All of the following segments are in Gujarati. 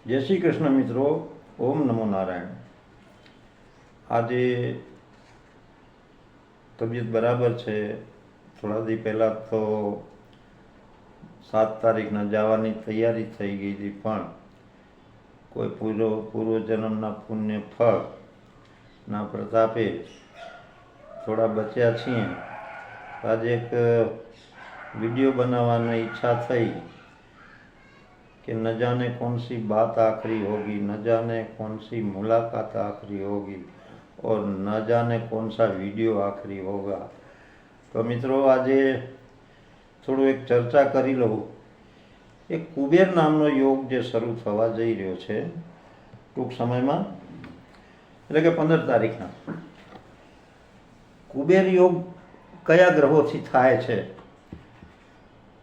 જય શ્રી કૃષ્ણ મિત્રો, ઓમ નમો નારાયણ। આજે તબિયત બરાબર છે। થોડા દી પહેલાં તો 7 તારીખના જવાની તૈયારી થઈ ગઈ હતી, પણ કોઈ પૂર્વજન્મના પુણ્ય ફળના પ્રતાપે થોડા બચ્યા છીએ। આજે એક વિડીયો બનાવવાની ઈચ્છા થઈ कि न जाने कौन सी बात आखिरी होगी, न जाने कौन सी मुलाकात आखिरी होगी और न जाने कौन सा वीडियो आखिरी होगा। तो मित्रों, આજે થોડું એક ચર્ચા કરી લઉં। એક કુબેર નામનો યોગ જે શરૂ થવા જઈ રહ્યો છે ટૂંક સમયમાં, એટલે કે 15 તારીખના। કુબેર યોગ કયા ગ્રહોથી થાય છે?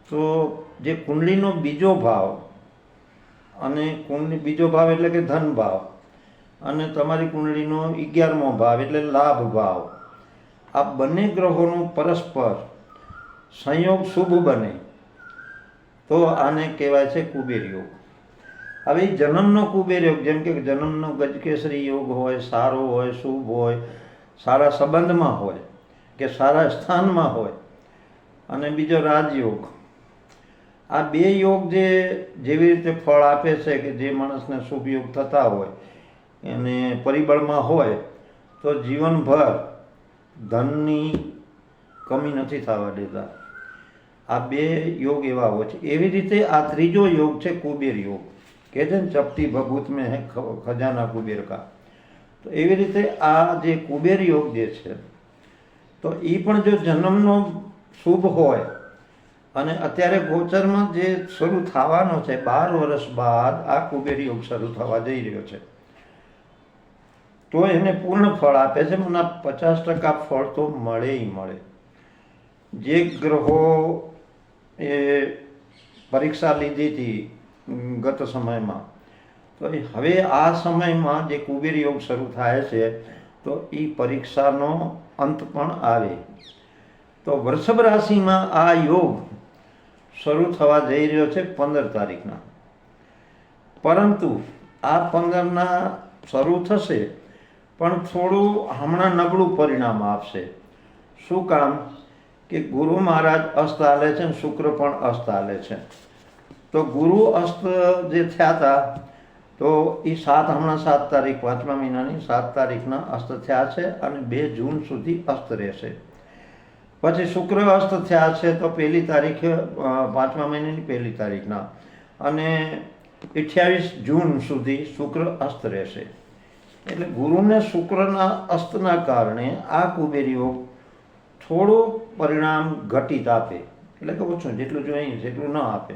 તો જે કુંડલીનો બીજો ભાવ અને બીજો ભાવ એટલે કે ધન ભાવ, અને તમારી કુંડળીનો 11મો ભાવ એટલે લાભ ભાવ, આ બંને ગ્રહોનો પરસ્પર સંયોગ શુભ બને તો આને કહેવાય છે કુબેર યોગ। હવે જન્મનો કુબેર યોગ, જેમ કે જન્મનો ગજકેસરી યોગ હોય, સારો હોય, શુભ હોય, સારા સંબંધમાં હોય કે સારા સ્થાનમાં હોય, અને બીજો રાજયોગ, આ બે યોગ જેવી રીતે ફળ આપે છે કે જે માણસને શુભ યોગ થતા હોય એને પરિબળમાં હોય તો જીવનભર ધનની કમી નથી થવા દેતા। આ બે યોગ એવા હોય છે। એવી રીતે આ ત્રીજો યોગ છે કુબેર યોગ, કે છે ને ચપટી ભભૂત મેં હે ખજાના કુબેર કા। તો એવી રીતે આ જે કુબેર યોગ જે છે, તો એ પણ જો જન્મનો શુભ હોય અને અત્યારે ગોચરમાં જે શરૂ થવાનો છે 12 વર્ષ બાદ આ કુબેર યોગ શરૂ થવા જઈ રહ્યો છે, તો એને પૂર્ણ ફળ આપે છે। મને 50% ફળ તો મળે। જે ગ્રહો એ પરીક્ષા લીધી હતી ગત સમયમાં, તો હવે આ સમયમાં જે કુબેર યોગ શરૂ થાય છે તો એ પરીક્ષાનો અંત પણ આવે। તો વૃષભ રાશિમાં આ યોગ શરૂ થવા જઈ રહ્યો છે 15 તારીખના, પરંતુ આ 15ના શરૂ થશે પણ થોડું હમણાં નબળું પરિણામ આપશે। શું કામ? કે ગુરુ મહારાજ અસ્ત હાલે છે અને શુક્ર પણ અસ્ત હાલે છે। તો ગુરુ અસ્ત જે થયા હતા, તો એ હમણાં 7 તારીખ 5મા મહિનાની 7 તારીખના અસ્ત થયા છે અને 2 જૂન સુધી અસ્ત રહેશે। પછી શુક્ર અસ્ત થયા છે તો 1 તારીખ 5મા મહિનાની 1 તારીખના, અને 28 જૂન સુધી શુક્ર અસ્ત રહેશે। એટલે ગુરુને શુક્રના અસ્તના કારણે આ કુબેર યોગ થોડું પરિણામ ઘટિત આપે, એટલે કે ઓછું, જેટલું જોઈએ જેટલું ન આપે,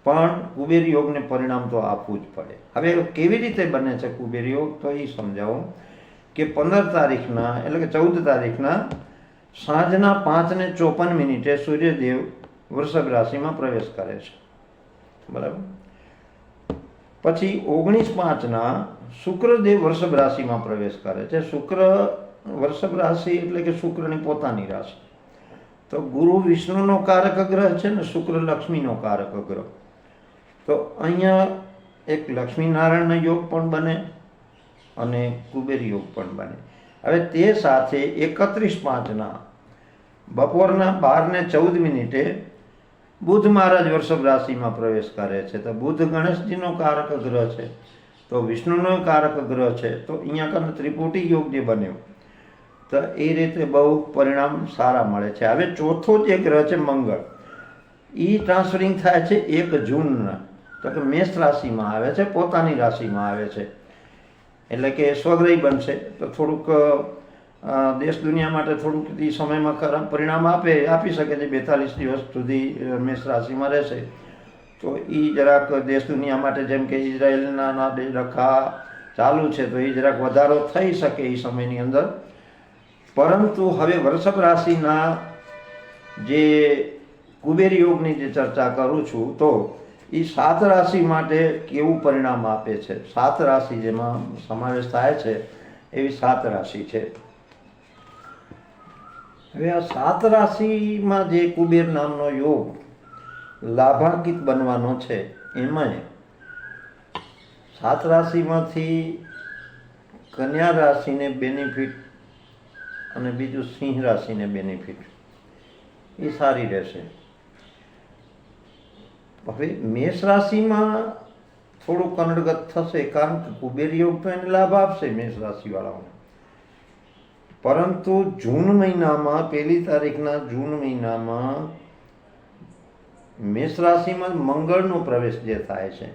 પણ કુબેર યોગને પરિણામ તો આપવું જ પડે। હવે કેવી રીતે બને છે કુબેર યોગ, તો એ સમજાવું કે 15 તારીખના એટલે કે 14 તારીખના સાંજના 5:54 સૂર્યદેવ વૃષભ રાશિમાં પ્રવેશ કરે છે, બરાબર। પછી 19:05 શુક્રદેવ વૃષભ રાશિમાં પ્રવેશ કરે છે। શુક્ર વૃષભ રાશિ એટલે કે શુક્રની પોતાની રાશિ। તો ગુરુ વિષ્ણુનો કારક ગ્રહ છે ને શુક્ર લક્ષ્મીનો કારક ગ્રહ, તો અહીંયા એક લક્ષ્મીનારાયણ યોગ પણ બને અને કુબેર યોગ પણ બને। હવે તે સાથે 31:05 બપોરના 12:14 બુધ મહારાજ વૃષભ રાશિમાં પ્રવેશ કરે છે। તો બુધ ગણેશજીનો કારક ગ્રહ છે, તો વિષ્ણુનો કારક ગ્રહ છે, તો અહીંયા કને ત્રિપુટી યોગ જે બન્યો, તો એ રીતે બહુ પરિણામ સારા મળે છે। હવે ચોથો જે ગ્રહ છે મંગળ, એ ટ્રાન્સફરિંગ થાય છે 1 જૂનના, તો કે મેષ રાશિમાં આવે છે, પોતાની રાશિમાં આવે છે, એટલે કે સ્વગ્રહી બનશે। તો થોડુંક દેશ દુનિયા માટે થોડુંક એ સમયમાં ખરાબ પરિણામ આપી શકે છે। 42 દિવસ સુધી મેષ રાશિમાં રહેશે, તો એ જરાક દેશ દુનિયા માટે, જેમ કે ઇઝરાયલના ડખા ચાલુ છે, તો એ જરાક વધારો થઈ શકે એ સમયની અંદર। પરંતુ હવે વૃષભ રાશિના જે કુબેર યોગની જે ચર્ચા કરું છું, તો એ 7 રાશિ માટે કેવું પરિણામ આપે છે। 7 રાશિ જેમાં સમાવેશ થાય છે એવી 7 રાશિ છે। હવે આ 7 રાશિમાં જે કુબેર નામનો યોગ લાભાંકિત બનવાનો છે, એમાં 7 રાશિમાંથી કન્યા રાશિને બેનિફિટ અને બીજું સિંહ રાશિને બેનિફિટ એ સારી રહેશે. હવે મેષ રાશિમાં થોડું કનડગત થશે, કારણ કે કુબેર યોગ તો એને લાભ આપશે મેષ રાશિવાળાઓને, પરંતુ જૂન મહિનામાં 1 તારીખના જૂન મહિનામાં મેષ રાશિમાં મંગળનો પ્રવેશ જે થાય છે,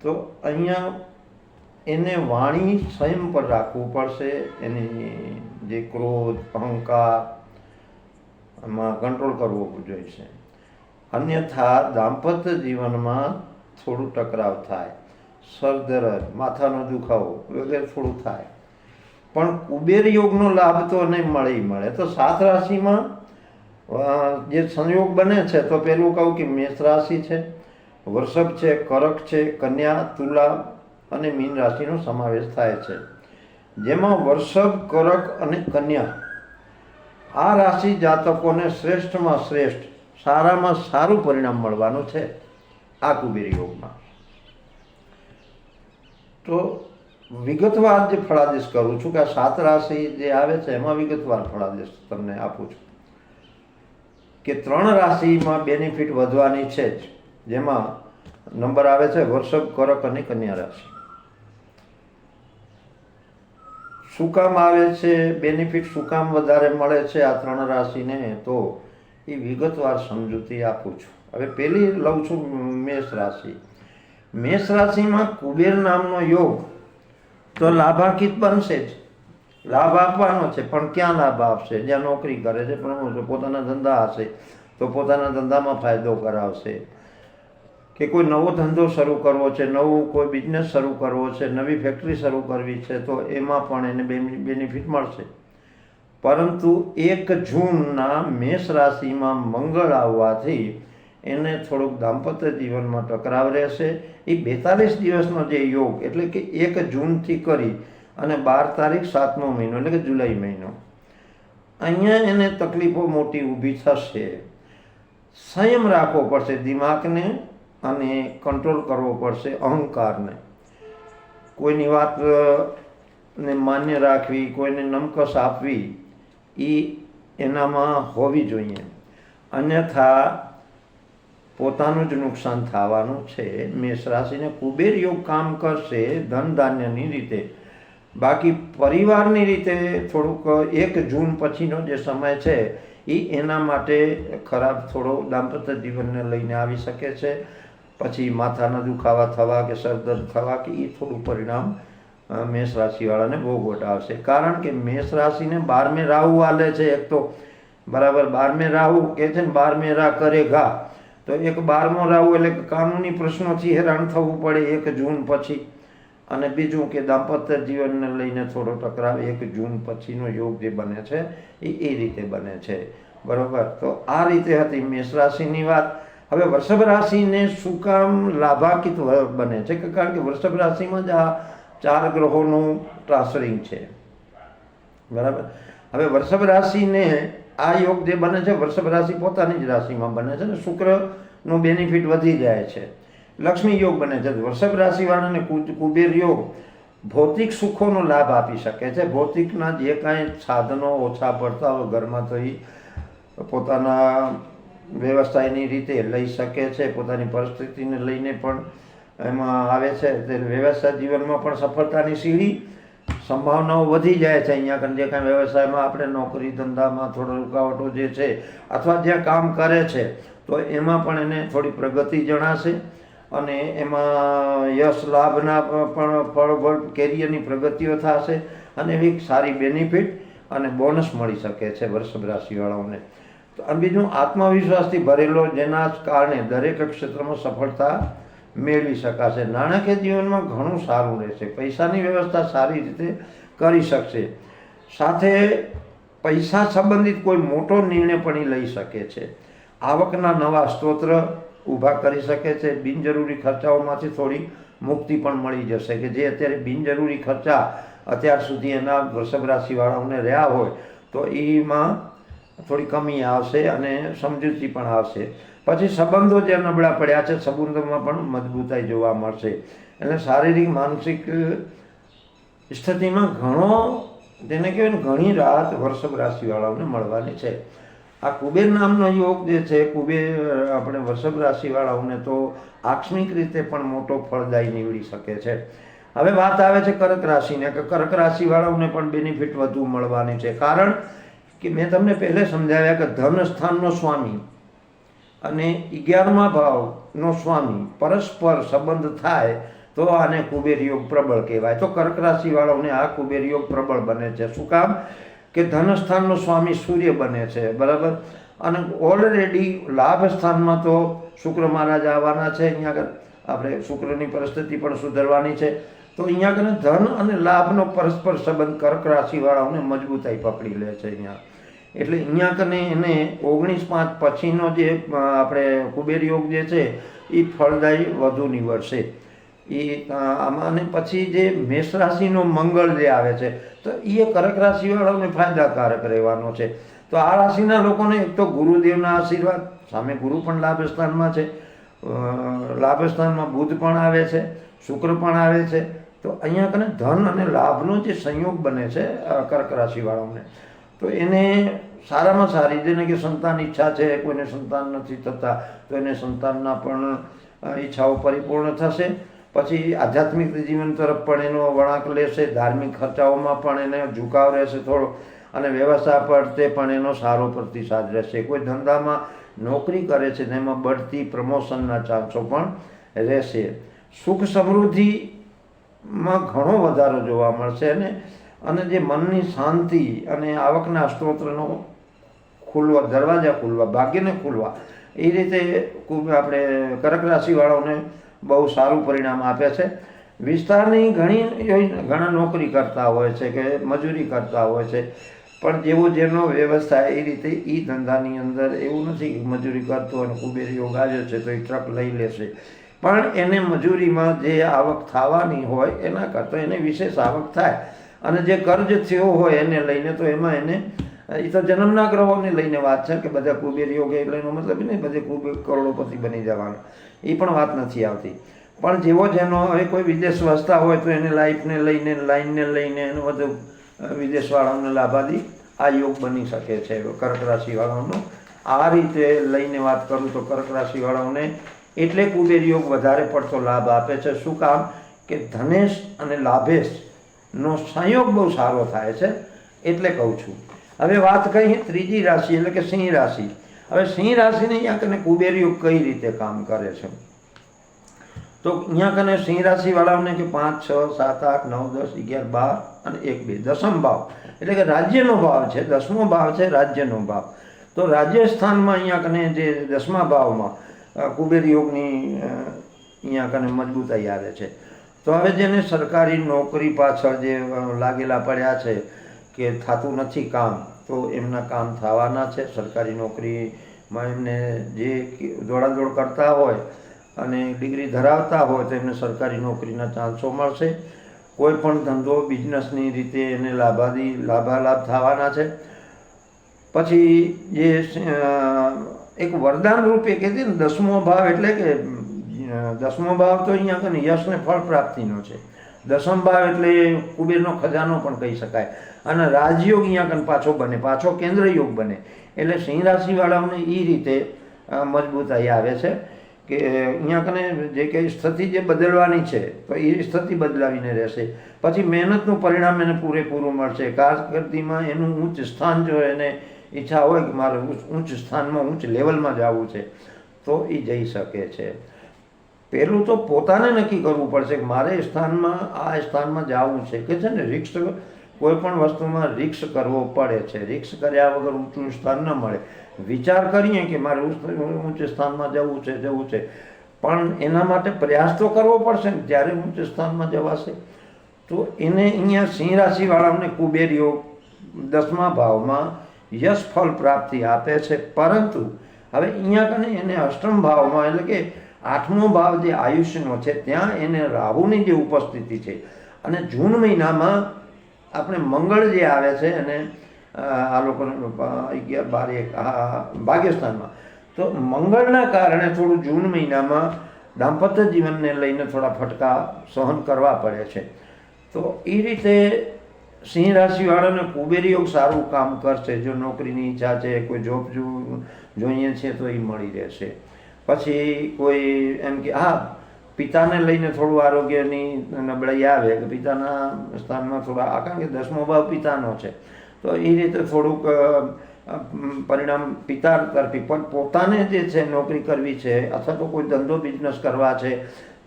તો અહીંયા એને વાણી સંયમ પર રાખવું પડશે. એની જે ક્રોધ અહંકાર એમાં કંટ્રોલ કરવો જોઈશે, અન્યથા દાંપત્ય જીવનમાં થોડું ટકરાવ થાય, સરદર્દ, માથાનો દુખાવો વગેરે થોડું થાય. પણ કુબેર યોગનો લાભ તો નહીં મળે. તો 7 રાશિમાં જે સંયોગ બને છે, તો પેલું કહું કે મેષ રાશિ છે, વૃષભ છે, કર્ક છે, કન્યા, તુલા અને મીન રાશિનો સમાવેશ થાય છે. જેમાં વૃષભ, કર્ક અને કન્યા આ રાશિ જાતકોને શ્રેષ્ઠમાં શ્રેષ્ઠ, સારામાં સારું પરિણામ મળવાનું છે આ કુબેર યોગમાં. તો વિગતવાર જે ફળાદેશ કરું છું કે આ 7 રાશિ જે આવે છે એમાં વિગતવાર ફળાદેશ તમને આપું છું કે 3 રાશિમાં બેનિફિટ વધવાની છે જ. જેમાં નંબર આવે છે વૃષભ, કર્ક અને કન્યા રાશિ. શું કામ આવે છે બેનિફિટ, શું કામ વધારે મળે છે આ 3 રાશિને, તો એ વિગતવાર સમજૂતી આપું છું. હવે પહેલી લઉં છું મેષ રાશિ. મેષ રાશિમાં કુબેર નામનો યોગ તો લાભાકિત બનશે જ, લાભ આપવાનો છે. પણ ક્યાં લાભ આપશે? જ્યાં નોકરી કરે છે, પ્રમોશન, પોતાના ધંધા હશે તો પોતાના ધંધામાં ફાયદો કરાવશે, કે કોઈ નવો ધંધો શરૂ કરવો છે, નવું કોઈ બિઝનેસ શરૂ કરવો છે, નવી ફેક્ટરી શરૂ કરવી છે, તો એમાં પણ એને બેનિફિટ મળશે. પરંતુ 1 જૂનના મેષ રાશિમાં મંગળ આવવાથી એને થોડુંક દાંપત્ય જીવનમાં ટકરાવ રહેશે. એ 42 દિવસનો જે યોગ, એટલે કે 1 જૂનથી કરી અને 12 તારીખ 7મો મહિનો એટલે કે જુલાઈ મહિનો, અહીંયા એને તકલીફો મોટી ઊભી થશે. સંયમ રાખવો પડશે દિમાગને અને કંટ્રોલ કરવો પડશે અહંકારને. કોઈની વાતને માન્ય રાખવી, કોઈને નમકસ આપવી એ એનામાં હોવી જોઈએ, અન્યથા પોતાનું જ નુકસાન થવાનું છે. મેષ રાશિને કુબેર યોગ કામ કરશે ધન ધાન્યની રીતે, બાકી પરિવારની રીતે થોડુંક 1 જૂન પછીનો જે સમય છે એ એના માટે ખરાબ થોડો દાંપત્ય જીવનને લઈને આવી શકે છે. પછી માથાના દુખાવા થવા કે સરદર્દ થવા કે એ થોડું પરિણામ મેષ રાશિવાળાને ભોગવટ આવશે. કારણ કે મેષ રાશિને 12મે રાહુ હાલે છે. એક તો બરાબર 12મે રાહુ કહે છે ને 12મે રા કરે ઘા, તો એક 12મો રાહુ એટલે કે કાનૂની પ્રશ્નોથી હેરાન થવું પડે 1 જૂન પછી. અને બીજું કે દાંપત્ય જીવનને લઈને થોડો ટકરાવ 1 જૂન પછીનો યોગ જે બને છે એ રીતે બને છે. બરાબર, તો આ રીતે હતી મેષ રાશિની વાત. હવે વૃષભ રાશિને શું કામ લાભાકિત બને છે? કારણ કે વૃષભ રાશિમાં જ આ 4 ગ્રહોનું ટ્રાન્સફરિંગ છે. બરાબર, હવે વૃષભ રાશિને આ યોગ જે બને છે, વૃષભ રાશિ પોતાની જ રાશિમાં બને છે ને શુક્રનો બેનિફિટ વધી જાય છે, લક્ષ્મી યોગ બને છે. વૃષભ રાશિવાળાને કુબેર યોગ ભૌતિક સુખોનો લાભ આપી શકે છે. ભૌતિકના જે કાંઈ સાધનો ઓછા પડતા હોય ઘરમાં, તો એ પોતાના વ્યવસાયની રીતે લઈ શકે છે. પોતાની પરિસ્થિતિને લઈને પણ એમાં આવે છે. તે વ્યવસાય જીવનમાં પણ સફળતાની સીડી સંભાવનાઓ વધી જાય છે. અહીંયા જે કાંઈ વ્યવસાયમાં આપણે નોકરી ધંધામાં થોડો રૂકાવટો જે છે અથવા જ્યાં કામ કરે છે તો એમાં પણ એને થોડી પ્રગતિ જણાશે અને એમાં યશ લાભના પણ ફળ કેરિયરની પ્રગતિઓ થશે અને એવી સારી બેનિફિટ અને બોનસ મળી શકે છે વૃષભ રાશિવાળાઓને. અને બીજું આત્મવિશ્વાસથી ભરેલો, જેના કારણે દરેક ક્ષેત્રમાં સફળતા મેળવી શકાશે. નાણાકીય જીવનમાં ઘણું સારું રહેશે, પૈસાની વ્યવસ્થા સારી રીતે કરી શકશે. સાથે પૈસા સંબંધિત કોઈ મોટો નિર્ણય પણ એ લઈ શકે છે. આવકના નવા સ્ત્રોત ઊભા કરી શકે છે. બિનજરૂરી ખર્ચાઓમાંથી થોડી મુક્તિ પણ મળી જશે, કે જે અત્યારે બિનજરૂરી ખર્ચા અત્યાર સુધી એના વૃષભ રાશિવાળાઓને રહ્યા હોય તો એમાં થોડી કમી આવશે અને સમજૂતી પણ આવશે. પછી સંબંધો જે નબળા પડ્યા છે સંબંધોમાં પણ મજબૂતાઈ જોવા મળશે. એટલે શારીરિક માનસિક સ્થિતિમાં ઘણો તેને કહેવાય ને ઘણી રાહત વૃષભ રાશિવાળાઓને મળવાની છે. આ કુબેર નામનો યોગ જે છે કુબેર આપણે વૃષભ રાશિવાળાઓને તો આકસ્મિક રીતે પણ મોટો ફળદાયી નીવડી શકે છે. હવે વાત આવે છે કર્ક રાશિને કે કર્ક રાશિવાળાઓને પણ બેનિફિટ વધુ મળવાની છે. કારણ કે મેં તમને પહેલે સમજાવ્યા કે ધન સ્થાનનો સ્વામી અને 11મા ભાવનો સ્વામી પરસ્પર સંબંધ થાય તો આને કુબેર યોગ પ્રબળ કહેવાય. તો કર્ક રાશિવાળાઓને આ કુબેર યોગ પ્રબળ બને છે. શું કામ? કે ધનસ્થાનનો સ્વામી સૂર્ય બને છે, બરાબર. અને ઓલરેડી લાભ સ્થાનમાં તો શુક્ર મહારાજ આવવાના છે. અહીંયા આગળ આપણે શુક્રની પરિસ્થિતિ પણ સુધરવાની છે. તો અહીંયા આગળ ધન અને લાભનો પરસ્પર સંબંધ કર્ક રાશિવાળાઓને મજબૂતાઈ પકડી લે છે અહીંયા. એટલે અહીંયા કને એને 19/5 પછીનો જે આપણે કુબેર યોગ જે છે એ ફળદાયી વધુ નીવડશે. એ આમાં અને પછી જે મેષ રાશિનો મંગળ જે આવે છે તો એ કર્ક રાશિવાળાઓને ફાયદાકારક રહેવાનો છે. તો આ રાશિના લોકોને એક તો ગુરુદેવના આશીર્વાદ, સામે ગુરુ પણ લાભ સ્થાનમાં છે, લાભ સ્થાનમાં બુધ પણ આવે છે, શુક્ર પણ આવે છે. તો અહીંયા કને ધન અને લાભનો જે સંયોગ બને છે કર્ક રાશિવાળાઓને, તો એને સારામાં સારી, જેને કે સંતાન ઈચ્છા છે, કોઈને સંતાન નથી થતા તો એને સંતાનના પણ ઈચ્છાઓ પરિપૂર્ણ થશે. પછી આધ્યાત્મિક જીવન તરફ પણ એનો વળાંક લેશે, ધાર્મિક ખર્ચાઓમાં પણ એને ઝુકાવ રહેશે થોડો, અને વ્યવસાય પર તે પણ એનો સારો પ્રતિસાદ રહેશે. કોઈ ધંધામાં નોકરી કરે છે તેમાં બઢતી પ્રમોશનના ચાન્સો પણ રહેશે. સુખ સમૃદ્ધિમાં ઘણો વધારો જોવા મળશે અને જે મનની શાંતિ અને આવકના સ્ત્રોતનો ખુલવા, દરવાજા ખુલવા, ભાગ્યને ખુલવા, એ રીતે આપણે કર્ક રાશિવાળાઓને બહુ સારું પરિણામ આપે છે. વિસ્તારની ઘણા નોકરી કરતા હોય છે કે મજૂરી કરતા હોય છે, પણ જેવો જેનો વ્યવસ્થા એ રીતે એ ધંધાની અંદર એવું નથી કે મજૂરી કરતો અને કુબેર યોગ આવ્યો છે તો એ ટ્રક લઈ લેશે. પણ એને મજૂરીમાં જે આવક થવાની હોય એના કરતાં એને વિશેષ આવક થાય. અને જે કર્જ થયો હોય એને લઈને તો એમાં એને, એ તો જન્મના ગ્રહોને લઈને વાત છે કે બધા કુબેર યોગ એટલે એનો મતલબ નહીં બધે કુબેર કરોડોપતિ બની જવાના, એ પણ વાત નથી આવતી. પણ જેવો જેનો હવે કોઈ વિદેશ વસતા હોય તો એને લાઈફને લઈને, લાઈનને લઈને એનું બધું વિદેશવાળાઓને લાભાદી આ યોગ બની શકે છે કર્ક રાશિવાળાઓનો. આ રીતે લઈને વાત કરું તો કર્ક રાશિવાળાઓને એટલે કુબેર યોગ વધારે પડતો લાભ આપે છે. શું કામ? કે ધનેશ અને લાભેશનો સંયોગ બહુ સારો થાય છે એટલે કહું છું. હવે વાત કહી ત્રીજી રાશિ એટલે કે સિંહ રાશિ. હવે સિંહ રાશિને અહીંયા કને કુબેર યોગ કઈ રીતે કામ કરે છે? તો અહીંયા કને સિંહ રાશિવાળાઓને કે 5, 6, 7, 8, 9, 10, 11, 12 અને 1, 2 દસમ ભાવ એટલે કે રાજ્યનો ભાવ છે. 10મો ભાવ છે રાજ્યનો ભાવ. તો રાજ્ય સ્થાનમાં અહીંયા કને જે 10મા ભાવમાં કુબેર યોગની અહીંયા કને મજબૂતાઈ આવે છે. તો હવે જેને સરકારી નોકરી પાછળ જે લાગેલા પડ્યા છે કે થતું નથી કામ, તો એમના કામ થવાના છે. સરકારી નોકરીમાં એમને જે દોડાદોડ કરતા હોય અને ડિગ્રી ધરાવતા હોય તો એમને સરકારી નોકરીના ચાન્સો મળશે. કોઈ પણ ધંધો બિઝનેસની રીતે એને લાભાલાભ થવાના છે. પછી જે એક વરદાન રૂપે કે છે ને 10મો ભાવ એટલે કે 10મો ભાવ તો અહીંયા કને યશ ને ફળ પ્રાપ્તિનો છે. 10મ ભાવ એટલે કુબેરનો ખજાનો પણ કહી શકાય. અને રાજયોગ અહીંયા કને પાછો બને, પાછો કેન્દ્ર યોગ બને. એટલે સિંહ રાશિવાળાઓને એ રીતે મજબૂતાઈ આવે છે કે અહીંયા કને જે કંઈ સ્થિતિ જે બદલવાની છે તો એ સ્થિતિ બદલાવીને રહેશે. પછી મહેનતનું પરિણામ એને પૂરેપૂરું મળશે. કારકિર્દીમાં એનું ઉચ્ચ સ્થાન, જો એને ઈચ્છા હોય કે મારે ઉચ્ચ સ્થાનમાં, ઉચ્ચ લેવલમાં જવું છે તો એ જઈ શકે છે. પહેલું તો પોતાને નક્કી કરવું પડશે કે મારે આ સ્થાનમાં જવું છે. કે છે ને રિસ્ક, કોઈ પણ વસ્તુમાં રિસ્ક કરવો પડે છે. રિસ્ક કર્યા વગર ઊંચું સ્થાન ન મળે. વિચાર કરીએ કે મારે ઊંચ સ્થાનમાં જવું છે પણ એના માટે પ્રયાસ તો કરવો પડશે ને, ત્યારે ઊંચ સ્થાનમાં જવાશે. તો એને અહીંયા સિંહ રાશિવાળાઓને કુબેર યોગ 10મા ભાવમાં યશ ફળ પ્રાપ્તિ આપે છે. પરંતુ હવે અહીંયા કને એને અષ્ટમ ભાવમાં એટલે કે 8મો ભાવ જે આયુષ્યનો છે ત્યાં એને રાહુની જે ઉપસ્થિતિ છે. અને જૂન મહિનામાં આપણે મંગળ જે આવે છે અને આ લોકોને 11, 12, 1 ભાગ્યસ્થાનમાં, તો તો મંગળના કારણે થોડું જૂન મહિનામાં દાંપત્ય જીવનને લઈને થોડા ફટકા સહન કરવા પડે છે. તો એ રીતે સિંહ રાશિવાળાને કુબેર યોગ સારું કામ કરશે. જો નોકરીની ઈચ્છા છે, કોઈ જોબ જોઈએ છે તો એ મળી રહેશે. પછી કોઈ એમ કે હા, પિતાને લઈને થોડું આરોગ્યની નબળાઈ આવે કે પિતાના સ્થાનમાં થોડા, કારણ કે 10મો ભાવ પિતાનો છે, તો એ રીતે થોડુંક પરિણામ પિતા તરફી. પણ પોતાને જે છે નોકરી કરવી છે અથવા તો કોઈ ધંધો બિઝનેસ કરવા છે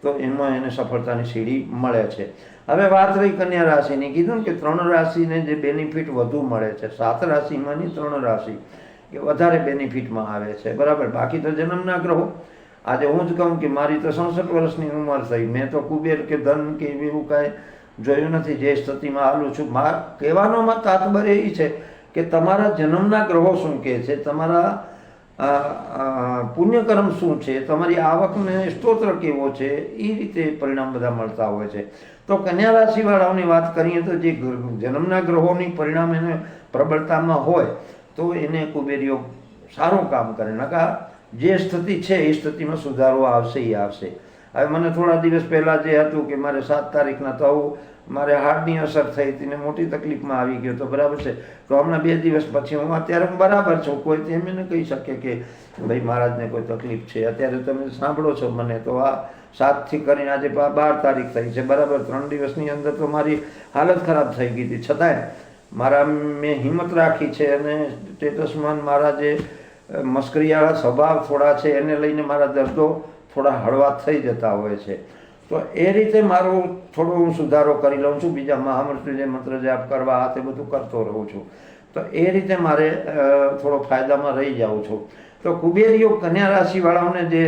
તો એમાં એને સફળતાની સીડી મળે છે. હવે વાત રહી કન્યા રાશિની. કીધું ને કે 3 રાશિને જે બેનિફિટ વધુ મળે છે, 7 રાશિમાંની 3 રાશિ કે વધારે બેનિફિટમાં આવે છે, બરાબર. બાકી તો જન્મના ગ્રહો, આજે હું જ કહું કે મારી તો 66 વર્ષની ઉંમર થઈ, મેં તો કુબેર કે ધન કે એવું કાંઈ જોયું નથી. જે સ્થિતિમાં હાલું છું, કહેવાનો તાત્પર્ય એ છે કે તમારા જન્મના ગ્રહો શું કહે છે, તમારા પુણ્યકર્મ શું છે, તમારી આવકને સ્તોત્ર કેવો છે, એ રીતે પરિણામ બધા મળતા હોય છે. તો કન્યા રાશિવાળાઓની વાત કરીએ તો જે જન્મના ગ્રહોની પરિણામ એને પ્રબળતામાં હોય તો એને કુબેર યોગ સારું કામ કરે. નકા જે સ્થિતિ છે એ સ્થિતિમાં સુધારો આવશે એ આવશે. હવે મને થોડા દિવસ પહેલાં જે હતું કે મારે 7 તારીખના તો મારે હાર્ટની અસર થઈ હતી ને મોટી તકલીફમાં આવી ગયો તો, બરાબર છે. તો હમણાં 2 દિવસ પછી અત્યારે હું બરાબર છું. કોઈ તેમ એને કહી શકે કે ભાઈ મહારાજને કોઈ તકલીફ છે. અત્યારે તમે સાંભળો છો મને, તો આ 7થી કરીને આજે 12 તારીખ થઈ છે, બરાબર. 3 દિવસની અંદર તો મારી હાલત ખરાબ થઈ ગઈ હતી. છતાંય મેં હિંમત રાખી છે અને સ્ટેટસમાં મારા જે મસ્કરીવાળા સ્વભાવ થોડા છે એને લઈને મારા દર્દો થોડા હળવા થઈ જતા હોય છે. તો એ રીતે મારું થોડું હું સુધારો કરી લઉં છું. બીજા મહામૃત્યુંજય મંત્ર જાપ કરવા આ તે બધું કરતો રહું છું. તો એ રીતે મારે થોડો ફાયદામાં રહી જાઉં છું. તો કુબેર યોગ કન્યા રાશિવાળાઓને જે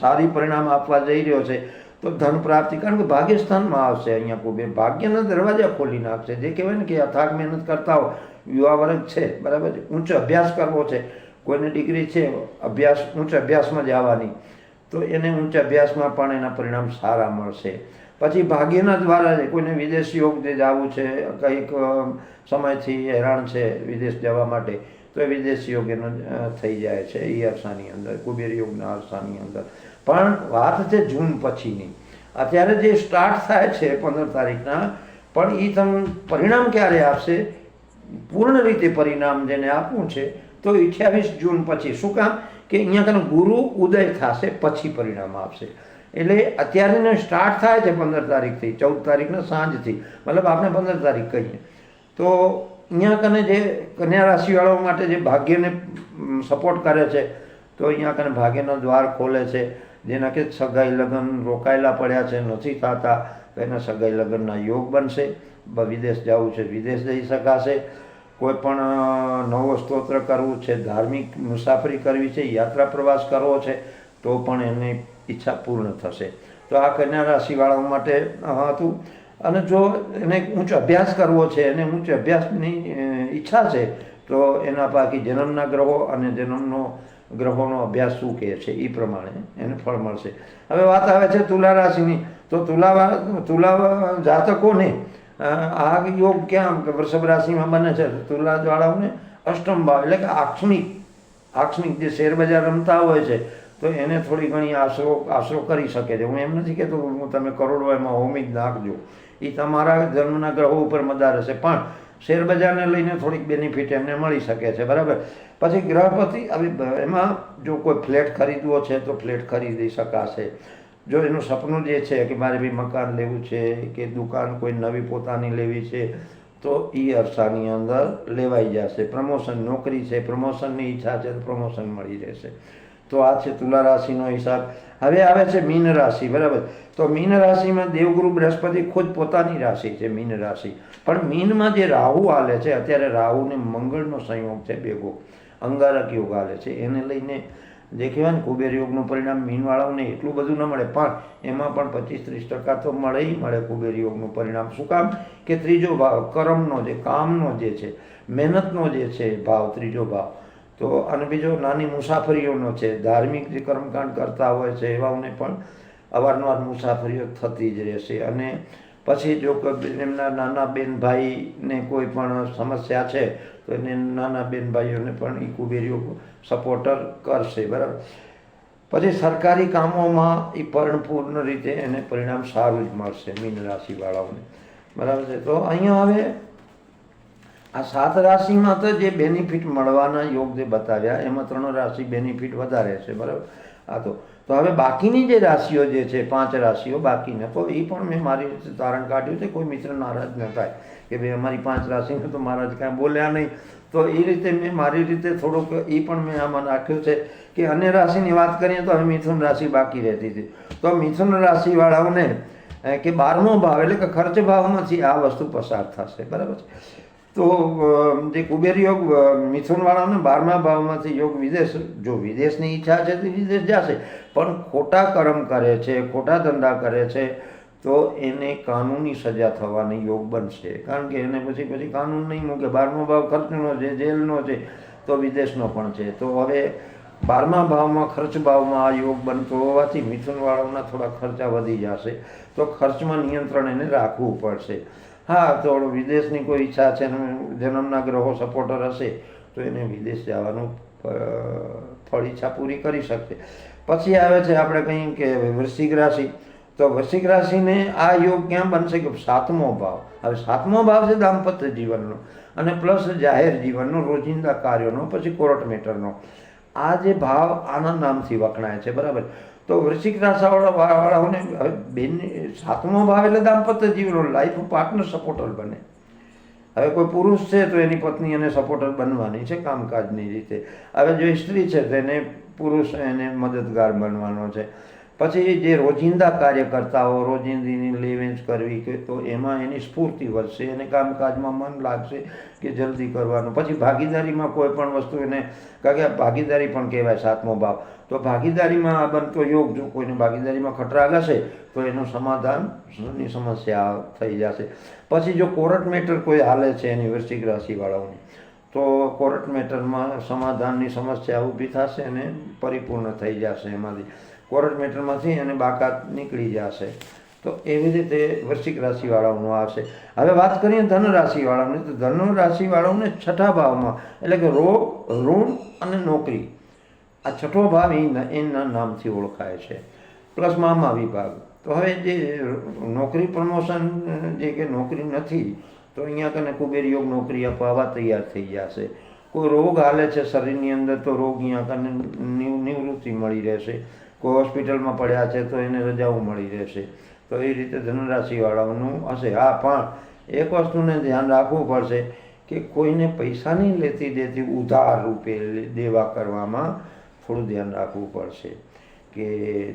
સારી પરિણામ આપવા જઈ રહ્યો છે તો ધન પ્રાપ્તિ, કારણ કે ભાગ્યસ્થાનમાં આવશે. અહીંયા કુબેર ભાગ્યના દરવાજા ખોલી નાખશે. જે કહેવાય ને કે અથાગ મહેનત કરતા હોય, યુવા વર્ગ છે, બરાબર છે, ઉચ્ચ અભ્યાસ કરવો છે, કોઈને ડિગ્રી છે, ઉચ્ચ અભ્યાસમાં જવાની, તો એને ઉચ્ચ અભ્યાસમાં પણ એના પરિણામ સારા મળશે. પછી ભાગ્યના દ્વારા કોઈને વિદેશ યોગ જે જવું છે, કંઈક સમયથી હેરાન છે વિદેશ જવા માટે, તો એ વિદેશ યોગ એનો થઈ જાય છે એ અરસાની અંદર, કુબેર યોગના અરસાની અંદર. પણ વાત છે જૂન પછીની. અત્યારે જે સ્ટાર્ટ થાય છે 15 તારીખના, પણ એ તમને પરિણામ ક્યારે આપશે, પૂર્ણ રીતે પરિણામ જેને આપવું છે તો 28 જૂન પછી. શું કામ કે અહીંયા કને ગુરુ ઉદય થશે પછી પરિણામ આપશે. એટલે અત્યારે સ્ટાર્ટ થાય છે 15 તારીખથી, 14 તારીખના સાંજથી, મતલબ આપણે 15 તારીખ કહીએ તો અહીંયા કને જે કન્યા રાશિવાળાઓ માટે જે ભાગ્યને સપોર્ટ કરે છે તો અહીંયા કને ભાગ્યનો દ્વાર ખોલે છે. જેના કે સગાઈ લગ્ન રોકાયેલા પડ્યા છે, નથી થતા, તો એના સગાઈ લગ્નના યોગ બનશે. વિદેશ જવું છે, વિદેશ જઈ શકાશે. કોઈ પણ નવો સ્તોત્ર કરવું છે, ધાર્મિક મુસાફરી કરવી છે, યાત્રા પ્રવાસ કરવો છે, તો પણ એની ઈચ્છા પૂર્ણ થશે. તો આ કન્યા રાશિવાળાઓ માટે હતું. અને જો એને ઉચ્ચ અભ્યાસ કરવો છે, એને ઉચ્ચ અભ્યાસની ઈચ્છા છે, તો એના પાકી જન્મના ગ્રહો અને ગ્રહોનો અભ્યાસ શું કહે છે એ પ્રમાણે એને ફળ મળશે. હવે વાત આવે છે તુલા રાશિની. તો તુલા જાતકોને આ યોગ ક્યાં વૃષભ રાશિમાં બને છે. તુલાવાળાઓને અષ્ટમ ભાવ એટલે કે આકસ્મિક જે શેર બજાર રમતા હોય છે તો એને થોડી ઘણી આશરો કરી શકે છે. હું એમ નથી કહેતો હું તમે કરોડો એમાં હોમી જ નાખજો, એ તમારા જન્મના ગ્રહો ઉપર મદાર હશે, પણ શેર બજારને લઈને થોડીક બેનિફિટ એમને મળી શકે છે, બરાબર. પછી ગ્રહપતિ, હવે એમાં જો કોઈ ફ્લેટ ખરીદવો છે તો ફ્લેટ ખરીદી શકાશે. જો એનું સપનું જે છે કે મારે બી મકાન લેવું છે કે દુકાન કોઈ નવી પોતાની લેવી છે તો એ અરસાની અંદર લેવાઈ જશે. પ્રમોશન, નોકરી છે, પ્રમોશનની ઈચ્છા છે તો પ્રમોશન મળી રહેશે. તો આ છે તુલા રાશિનો હિસાબ. હવે આવે છે મીન રાશિ, બરાબર. તો મીન રાશિમાં દેવગુરુ બૃહસ્પતિ ખુદ પોતાની રાશિ છે મીન રાશિ, પણ મીનમાં જે રાહુ હાલે છે અત્યારે, રાહુ ને મંગળનો સંયોગ છે ભેગો, અંગારક યોગ હાલે છે. એને લઈને જે કહેવાય ને કુબેર યોગનું પરિણામ મીનવાળાઓને એટલું બધું ન મળે, પણ એમાં પણ 25-30% તો મળે કુબેર યોગનું પરિણામ. શું કામ કે ત્રીજો ભાવ કર્મનો, જે કામનો જે છે, મહેનતનો જે છે ભાવ, ત્રીજો ભાવ. તો અને બીજો નાની મુસાફરીઓનો છે, ધાર્મિક જે કર્મકાંડ કરતા હોય છે એવાઓને પણ અવારનવાર મુસાફરીઓ થતી જ રહેશે. અને પછી જો એમના નાના બેન ભાઈને કોઈ પણ સમસ્યા છે તો એને નાના બેન ભાઈઓને પણ એ કુબેરીઓ સપોર્ટર કરશે, બરાબર. પછી સરકારી કામોમાં એ પરિપૂર્ણ રીતે એને પરિણામ સારું જ મળશે મીન રાશિવાળાઓને, બરાબર છે. તો અહીંયા હવે આ 7 રાશિમાં તો જે બેનિફિટ મળવાના યોગ જે બતાવ્યા એમાં 3 રાશિ બેનિફિટ વધારે છે, બરાબર. તો હવે બાકીની જે રાશિઓ જે છે 5 રાશિઓ બાકીને, તો એ પણ મેં મારી રીતે તારણ કાઢ્યું છે. કોઈ મિત્ર નારાજ ન થાય કે ભાઈ અમારી 5 રાશિને તો મહારાજ કાંઈ બોલ્યા નહીં. તો એ રીતે મેં મારી રીતે થોડુંક એ પણ મેં આમાં નાખ્યું છે કે અન્ય રાશિની વાત કરીએ તો હવે મિથુન રાશિ બાકી રહેતી હતી. તો મિથુન રાશિવાળાઓને કે 12મો ભાવ એટલે કે ખર્ચ ભાવમાંથી આ વસ્તુ પસાર થશે, બરાબર છે. તો જે કુબેર યોગ મિથુનવાળાને 12મા ભાવમાંથી યોગ વિદેશ, જો વિદેશની ઈચ્છા છે તો વિદેશ જશે, પણ ખોટા કર્મ કરે છે, ખોટા ધંધા કરે છે તો એને કાનૂની સજા થવાની યોગ બનશે. કારણ કે એને પછી કાનૂન નહીં મૂકે. 12મો ભાવ ખર્ચનો છે, જેલનો છે, તો વિદેશનો પણ છે. તો હવે 12મા ભાવમાં ખર્ચ ભાવમાં આ યોગ બનતો હોવાથી મિથુનવાળાઓના થોડા ખર્ચા વધી જશે. તો ખર્ચમાં નિયંત્રણ એને રાખવું પડશે. હા, તો વિદેશની કોઈ ઈચ્છા છે ને જન્મના ગ્રહો સપોર્ટર હશે તો એને વિદેશ જવાનું ફળ ઈચ્છા પૂરી કરી શકશે. પછી આવે છે આપણે કહીએ કે વૃશ્ચિક રાશિ. તો વૃશ્ચિક રાશિને આ યોગ ક્યાં બનશે કે 7મો ભાવ. હવે 7મો ભાવ છે દાંપત્ય જીવનનો અને પ્લસ જાહેર જીવનનો, રોજિંદા કાર્યોનો, પછી કોર્ટ મેટરનો. આ જે ભાવ આના નામથી વખણાય છે, બરાબર. તો વૃશ્ચિક રાશિવાળાઓને બેન 7મો ભાવ એટલે દાંપત્ય જીવનનો, લાઈફ પાર્ટનર સપોર્ટર બને. હવે કોઈ પુરુષ છે તો એની પત્ની એને સપોર્ટર બનવાની છે કામકાજની રીતે. હવે જો સ્ત્રી છે તો એને પુરુષ એને મદદગાર બનવાનો છે. પછી જે રોજિંદા કાર્યકર્તાઓ, રોજિંદીની લેવેચ કરવી કે તો એમાં એની સ્ફૂર્તિ વધશે, એને કામકાજમાં મન લાગશે કે જલ્દી કરવાનું. પછી ભાગીદારીમાં કોઈ પણ વસ્તુ એને, કારણ કે ભાગીદારી પણ કહેવાય 7મો ભાવ. તો ભાગીદારીમાં આ બનતો યોગ, જો કોઈને ભાગીદારીમાં ખટરાગ હશે તો એનું સમાધાનની સમસ્યા થઈ જશે. પછી જો કોર્ટ મેટર કોઈ હાલે છે એની વૃશ્ચિક રાશિવાળાઓની, તો કોર્ટ મેટરમાં સમાધાનની સમસ્યા ઊભી થશે અને પરિપૂર્ણ થઈ જશે. એમાંથી કોર્ટ મેટરમાંથી એને બાકાત નીકળી જશે. તો એવી રીતે વૃશ્ચિક રાશિવાળાઓનું આવશે. હવે વાત કરીએ ધન રાશિવાળાઓની, તો ધન રાશિવાળાઓને 6થા ભાવમાં એટલે કે રોગ, ઋણ અને નોકરી, આ 6થો ભાવ એના નામથી ઓળખાય છે. પ્લસ મામા વિભાગ. તો હવે જે નોકરી પ્રમોશન જે કે નોકરી નથી તો અહીંયા કને કુબેર યોગ નોકરી અપાવવા તૈયાર થઈ જશે. કોઈ રોગ હાલે છે શરીરની અંદર તો રોગ અહીંયા કને નિવૃત્તિ મળી રહેશે. કોઈ હોસ્પિટલમાં પડ્યા છે તો એને રજાઓ મળી રહેશે. તો એ રીતે ધનરાશિવાળાઓનું હશે. હા, પણ એક વસ્તુને ધ્યાન રાખવું પડશે કે કોઈને પૈસાની લેતી દેતી ઉધાર રૂપે દેવા કરવામાં થોડું ધ્યાન રાખવું પડશે કે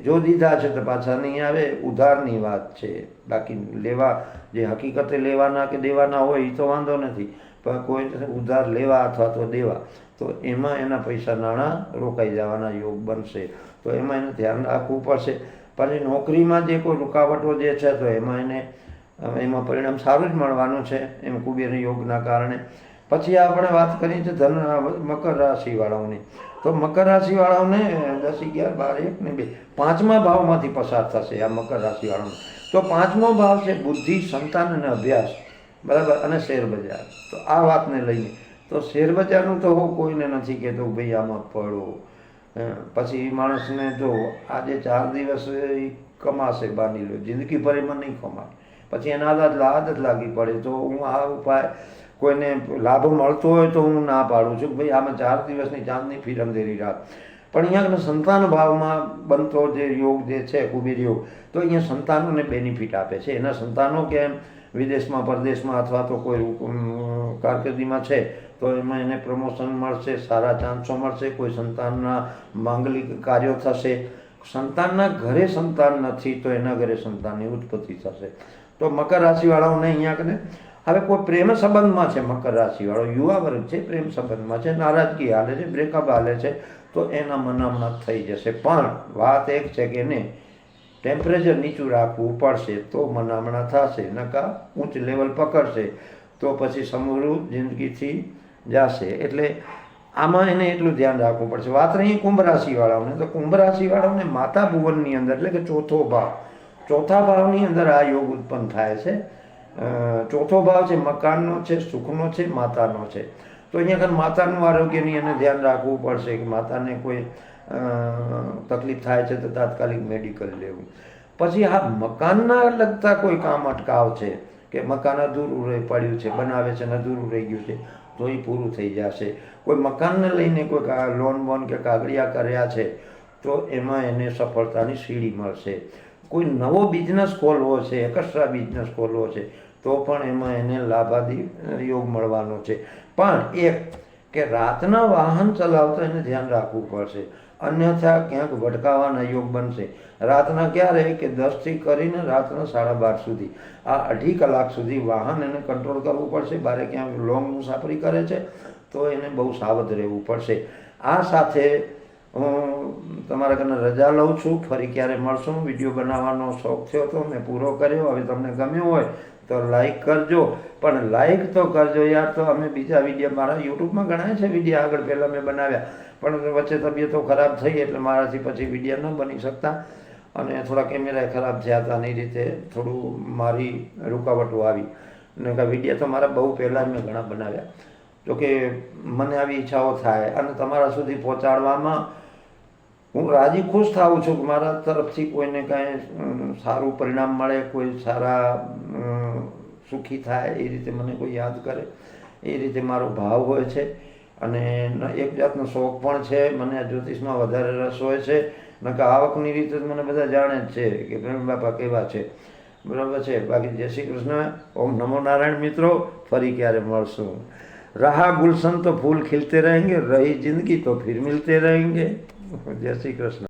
જો દીધા છે તો પાછા નહીં આવે, ઉધારની વાત છે. બાકી લેવા જે હકીકતે લેવાના કે દેવાના હોય એ તો વાંધો નથી, પણ કોઈ ઉધાર લેવા અથવા તો દેવા તો એમાં એના પૈસા નાણાં રોકાઈ જવાના યોગ બનશે. તો એમાં એને ધ્યાન રાખવું પડશે. પછી નોકરીમાં જે કોઈ રૂકાવટો જે છે તો એમાં પરિણામ સારું જ મળવાનું છે એમ કુબેર યોગના કારણે. પછી આપણે વાત કરી છે મકર રાશિવાળાઓની. તો મકર રાશિવાળાઓને 10, 11, 12, 1 ને 2 5મા ભાવમાંથી પસાર થશે આ મકર રાશિવાળાઓને. તો 5મો ભાવ છે બુદ્ધિ, સંતાન અને અભ્યાસ, બરાબર, અને શેર બજાર. તો આ વાતને લઈને તો શેર બજારનું તો હું કોઈને નથી કહેતો ભાઈ આમાં પડો. પછી માણસને જો આજે 4 દિવસ કમાશે બાંધી લો, જિંદગી ભર એમાં નહીં કમાય. પછી એના આદત લાગી પડે. તો હું આ ઉપાય કોઈને લાભ મળતો હોય તો હું ના પાડું છું કે ભાઈ આમાં 4 દિવસની ચાંદની ફીર અંધેરી રાત. પણ અહીંયા સંતાન ભાવમાં બનતો જે યોગ જે છે કુબેર યોગ, તો અહીંયા સંતાનોને બેનિફિટ આપે છે. એના સંતાનો કેમ વિદેશમાં, પરદેશમાં અથવા તો કોઈ કારકિર્દીમાં છે તો એમાં એને પ્રમોશન મળશે, સારા ચાન્સો મળશે. કોઈ સંતાનના માંગલિક કાર્યો થશે. સંતાનના ઘરે સંતાન નથી તો એના ઘરે સંતાનની ઉત્પત્તિ થશે. તો મકર રાશિવાળાઓને અહીંયા કને હવે કોઈ પ્રેમ સંબંધમાં છે, મકર રાશિવાળો યુવા વર્ગ છે, પ્રેમ સંબંધમાં છે, નારાજગી હાલે છે, બ્રેકઅપ હાલે છે, તો એના મનામણા થઈ જશે. પણ વાત એક છે કે એને ટેમ્પરેચર નીચું રાખવું પડશે તો મનામણા થશે, નકા ઊંચ લેવલ પકડશે તો પછી સમૃદ્ધ જિંદગીથી જશે. એટલે આમાં એને એટલું ધ્યાન રાખવું પડશે. વાત રહી કુંભ રાશિવાળાઓને, તો કુંભ રાશિવાળાઓને માતા ભુવનની અંદર એટલે કે 4થો ભાવ, ચોથા ભાવની અંદર આ યોગ ઉત્પન્ન થાય છે. ચોથો ભાવ છે મકાનનો છે, સુખનો છે, માતાનો છે. તો અહીંયા આગળ માતાનું આરોગ્યની એને ધ્યાન રાખવું પડશે કે માતાને કોઈ તકલીફ થાય છે તો તાત્કાલિક મેડિકલ લેવું. પછી આ મકાનના લગતા કોઈ કામ અટકાવ છે કે મકાન અધૂરું રહી પડ્યું છે, બનાવે છે ને અધૂરું રહી ગયું છે, તો એ પૂરું થઈ જશે. કોઈ મકાનને લઈને કોઈ લોન બોન કે કાગળિયા કર્યા છે તો એમાં એને સફળતાની સીડી મળશે. કોઈ નવો બિઝનેસ ખોલવો છે, એક્સ્ટ્રા બિઝનેસ ખોલવો છે તો પણ એમાં એને લાભાદી યોગ મળવાનો છે. પણ એક કે રાતના વાહન ચલાવતા એને ધ્યાન રાખવું પડશે, અન્યથા ક્યાંક ભટકાવાના યોગ બનશે. રાતના ક્યારે કે 10થી કરીને રાતના 12:30 સુધી, આ 2.5 કલાક સુધી વાહન એને કંટ્રોલ કરવું પડશે. બારે ક્યાંક લોંગ મુસાફરી કરે છે તો એને બહુ સાવધ રહેવું પડશે. આ સાથે હું તમારા ઘરના રજા લઉં છું. ફરી ક્યારે મળશું. વિડીયો બનાવવાનો શોખ થયો તો મેં પૂરો કર્યો. હવે તમને ગમ્યો હોય તો લાઈક કરજો, પણ લાઈક તો કરજો યાર. તો અમે બીજા વિડીયો મારા યુટ્યુબમાં ઘણા છે વિડીયો આગળ પહેલાં મેં બનાવ્યા, પણ વચ્ચે તબિયતો ખરાબ થઈ એટલે મારાથી પછી વિડીયો ન બની શકતા અને થોડા કેમેરા ખરાબ થયા હતા અને એ રીતે થોડું મારી રૂકાવટો આવી ને કે વિડીયો તો મારા બહુ પહેલાં મેં ઘણા બનાવ્યા. જોકે મને આવી ઈચ્છાઓ થાય અને તમારા સુધી પહોંચાડવામાં હું રાજી ખુશ થાઉં છું કે મારા તરફથી કોઈને કાંઈ સારું પરિણામ મળે, કોઈ સારા સુખી થાય, એ રીતે મને કોઈ યાદ કરે, એ રીતે મારો ભાવ હોય છે. અને એક જાતનો શોખ પણ છે મને. જ્યોતિષમાં વધારે રસ હોય છે, નકર આવકની રીતે મને બધા જાણે જ છે કે પ્રેમ બાપા કેવા છે. બરાબર છે. બાકી જય શ્રી કૃષ્ણ. ઓમ નમો નારાયણ. મિત્રો ફરી ક્યારે મળશું. रहा गुलशन तो फूल खिलते रहेंगे, रही जिंदगी तो फिर मिलते रहेंगे. जय श्री कृष्ण.